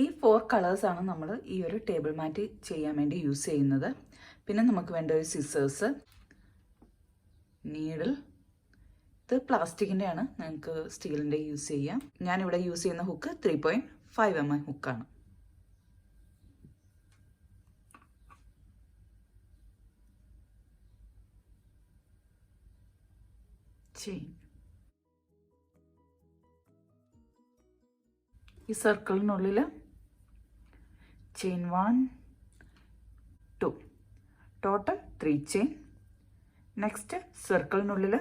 ഈ 4 കളേഴ്സാണ് നമ്മൾ ഈ ഒരു ടേബിൾ മാറ്റ് ചെയ്യാൻ വേണ്ടി യൂസ് ചെയ്യുന്നത്. പിന്നെ നമുക്ക് വേണ്ട ഒരു സിസേഴ്സ്, നീഡിൽ. ഇത് പ്ലാസ്റ്റിക്കിൻ്റെ ആണ്, നിങ്ങൾക്ക് സ്റ്റീലിൻ്റെ യൂസ് ചെയ്യാം. ഞാനിവിടെ യൂസ് ചെയ്യുന്ന ഹുക്ക് 3.5 mm ഹുക്കാണ്. ചെയിൻ, ഈ സർക്കിളിനുള്ളിൽ ചെയിൻ 1 2, ടോട്ടൽ 3 ചെയിൻ. നെക്സ്റ്റ് സർക്കിളിനുള്ളിൽ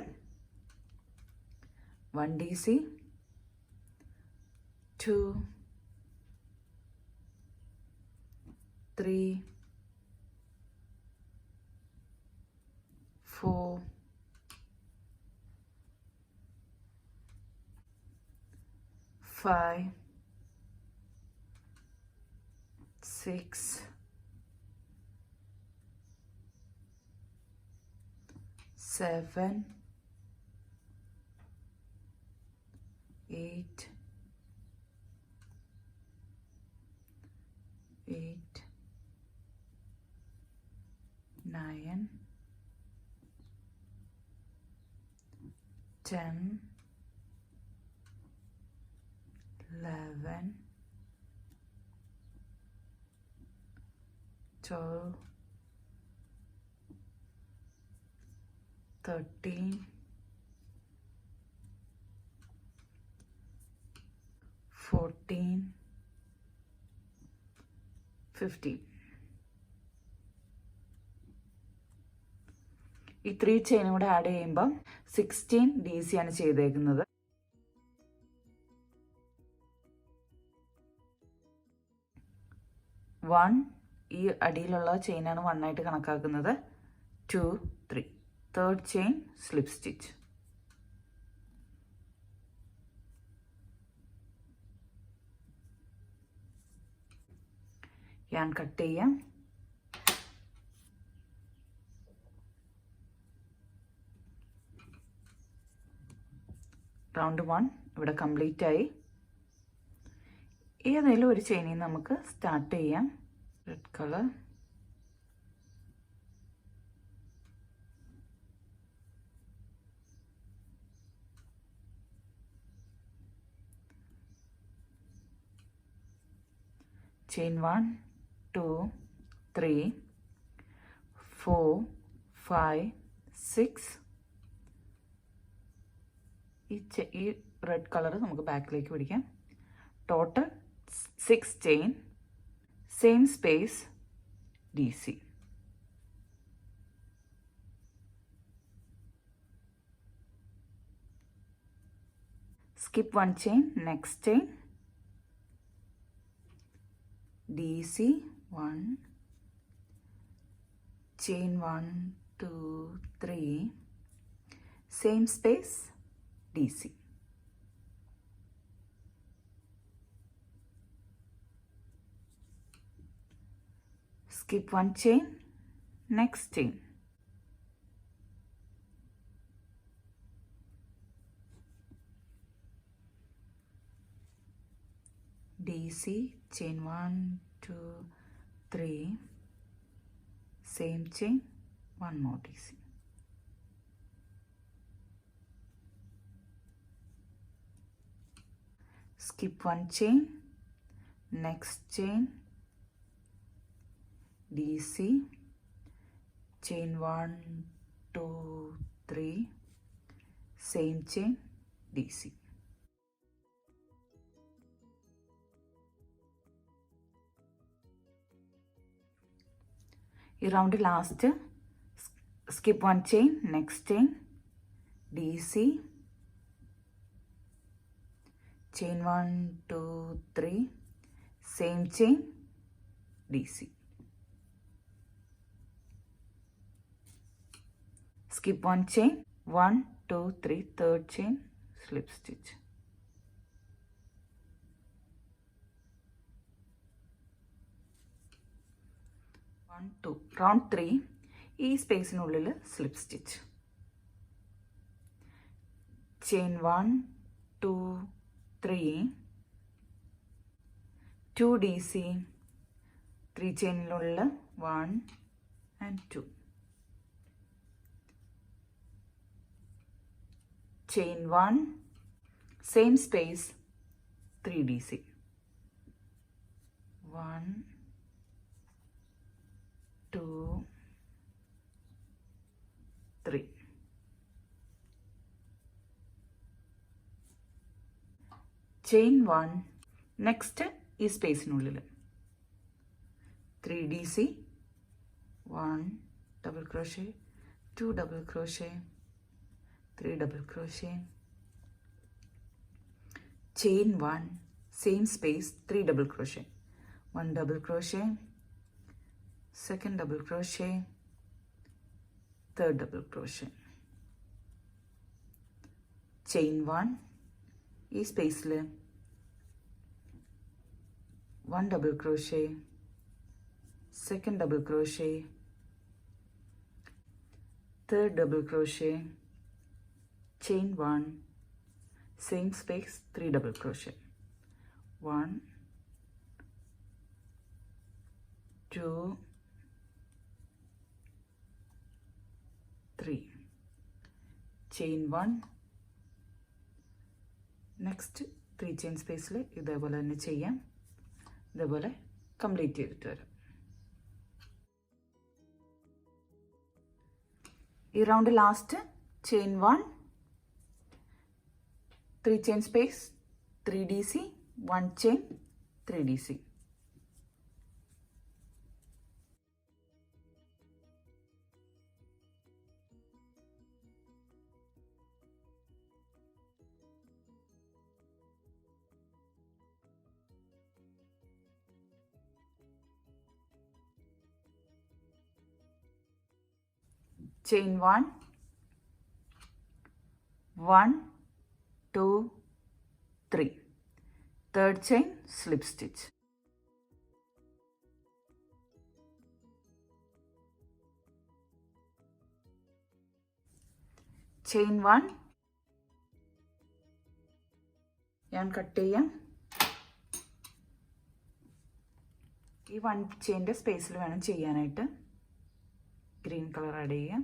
1 DC 2 3 4 5 6 7 8 9 10 11 12 13 14 15. ഈ 3 ചെയിനും കൂടെ ആഡ് ചെയ്യുമ്പം 16 DC ആണ് ചെയ്തേക്കുന്നത്. വൺ, ഈ അടിയിലുള്ള ചെയിനാണ് 1 ആയിട്ട് കണക്കാക്കുന്നത്. 2 3, തേർഡ് ചെയിൻ സ്ലിപ്പ് സ്റ്റിച്ച്. ഞാൻ കട്ട് ചെയ്യാം. റൗണ്ട് 1 ഇവിടെ കംപ്ലീറ്റ് ആയി. ഏതെങ്കിലും ഒരു ചെയിനിൽ നമുക്ക് സ്റ്റാർട്ട് ചെയ്യാം. Red colour, chain 1 2 3 4 5 6. ഈ റെഡ് കളർ നമുക്ക് ബാക്കിലേക്ക് പിടിക്കാം. Total 6 chain, same space DC. skip 1 chain, next chain DC 1, chain 1 2 3, same space DC. Skip 1 chain, next chain DC, chain 1 2 3, same chain, one more DC. Skip 1 chain, next chain DC, chain 1 2 3, same chain DC. ഈ round last skip 1 chain, next chain DC, chain 1 2 3, same chain DC. Skip 1 chain, 1 2 3, third chain slip stitch. Round 3 ഈ സ്പേസിനുള്ളിൽ slip stitch. Chain 1 2 3, 2 DC 3 ചെയിനിലുള്ള 1 and 2 chain 1 same space 3 DC 1 2 3 chain 1 next ഈ സ്പേസിനുള്ളിൽ 3 DC 1 double crochet 2 double crochet 3 double crochet chain 1 same space 3 double crochet 1 double crochet second double crochet third double crochet chain 1 ഈ സ്പേസിൽ 1 double crochet second double crochet third double crochet chain 1 same space 3 double crochet 1 2 3 chain 1 next 3 chain spaceൽ ഇതേപോലെ തന്നെ ചെയ്യാം ഇതേപോലെ complete ചെയ്തിട്ട് വരാം ഈ round last chain 1 3 chain space 3 DC 1 chain 3 DC chain 1 1 2 3 third chain slip stitch chain 1 ഞാൻ cut ചെയ്യാം ഈ 1 ചെയിൻ്റെ സ്പേസിൽ വേണം ചെയ്യാനായിട്ട് ഗ്രീൻ കളർ ആഡ് ചെയ്യാം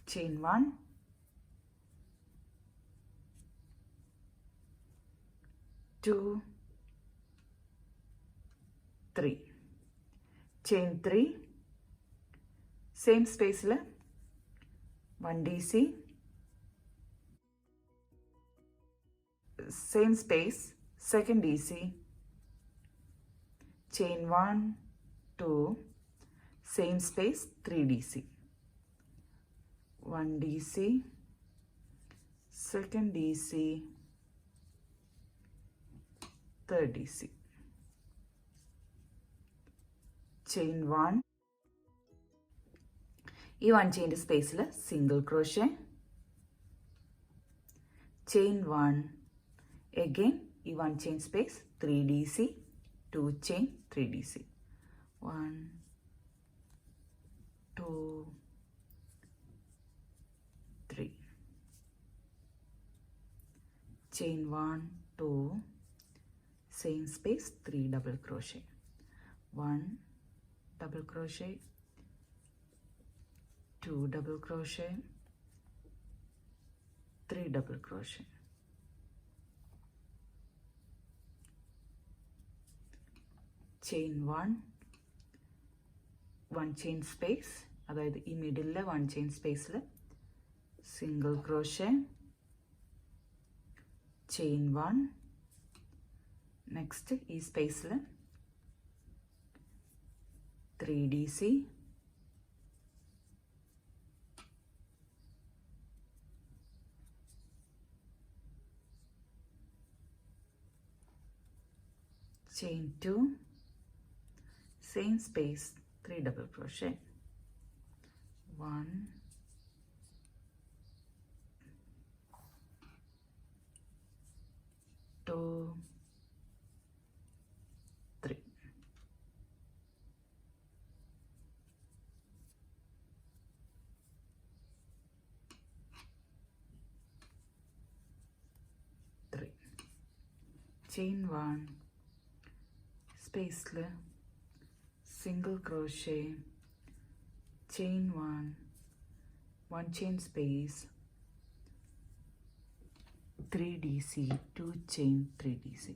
chain 1 2 3 chain 3 same space le 1 DC same space second DC chain 1 2 same space 3 DC 1 DC second DC third DC chain 1 ഈ 1 ചെയിൻ്റെ സ്പേസിൽ single crochet chain 1 again ഈ 1 chain space 3 DC 2 chain 3 DC 1 2 3 chain 1 2 same space 3 double crochet 1 double crochet 2 double crochet 3 double crochet chain 1 chain space അതായത് ഈ മിഡിലെ 1 chain spaceൽ single crochet chain 1 next ഈ സ്പേസിൽ 3 DC chain 2 same space 3 double crochet 1 2 3 chain 1, space single crochet, chain 1, 1 chain space, 3 DC, 2 chain 3 DC.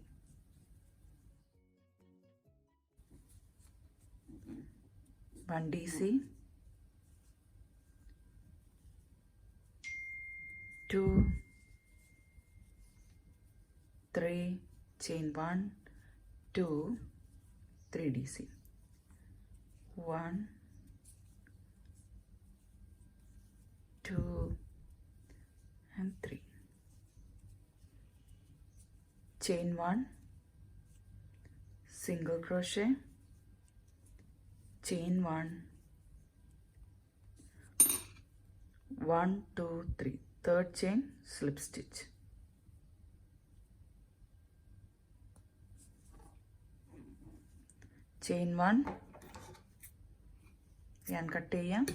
1 DC, 2, 3, chain 1, 2, 3 DC, 1, 2 and 3, chain 1, single crochet, chain 1, 1, 2, 3, third chain, slip stitch, chain 1, yarn cut ചെയ്യാം,